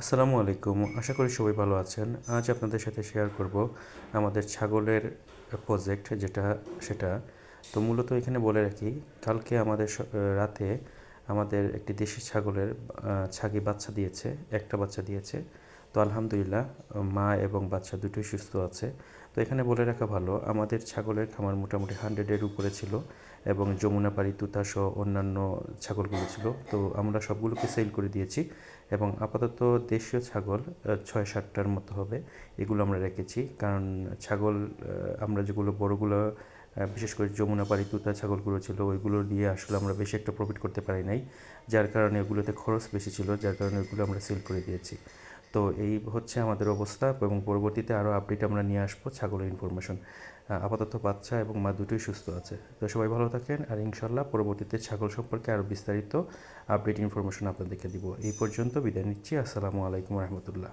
আসসালামু আলাইকুম। আশা করি সবাই ভালো আছেন। আজ আপনাদের সাথে শেয়ার করব আমাদের ছাগলের প্রজেক্ট সেটা। তো মূলত এখানে বলে রাখি, কালকে আমাদের রাতে আমাদের একটি দেশি ছাগলের ছাগি বাচ্চা দিয়েছে, একটা বাচ্চা দিয়েছে। তো আলহামদুলিল্লাহ, মা এবং বাচ্চা দুটোই সুস্থ আছে। তো এখানে বলে রাখা ভালো, আমাদের ছাগলের খামার মোটামুটি 100-এর উপরে ছিল এবং যমুনাপাড়ি, তুতাসহ অন্যান্য ছাগলগুলো ছিল। তো আমরা সবগুলোকে সেল করে দিয়েছি এবং আপাতত দেশীয় ছাগল 6-7টার মতো হবে, এগুলো আমরা রেখেছি। কারণ ছাগল আমরা যেগুলো বড়গুলো, বিশেষ করে যমুনাপাড়ি তুতা ছাগলগুলো ছিল, ওইগুলো দিয়ে আসলে আমরা বেশি একটা প্রফিট করতে পারি নাই, যার কারণে ওগুলোতে খরচ বেশি ছিল, যার কারণে ওইগুলো আমরা সেল করে দিয়েছি। তো এই হচ্ছে আমাদের অবস্থা এবং পরবর্তীতে আরও আপডেট আমরা নিয়ে আসবো ছাগলের ইনফরমেশন। আপাতত বাচ্চা এবং মা দুটোই সুস্থ আছে। তো সবাই ভালো থাকেন, আর ইনশাল্লাহ পরবর্তীতে ছাগল সম্পর্কে আরও বিস্তারিত আপডেট ইনফরমেশন আপনাদেরকে দিব। এই পর্যন্ত বিদায় নিচ্ছি। আসসালামু আলাইকুম রহমতুল্লাহ।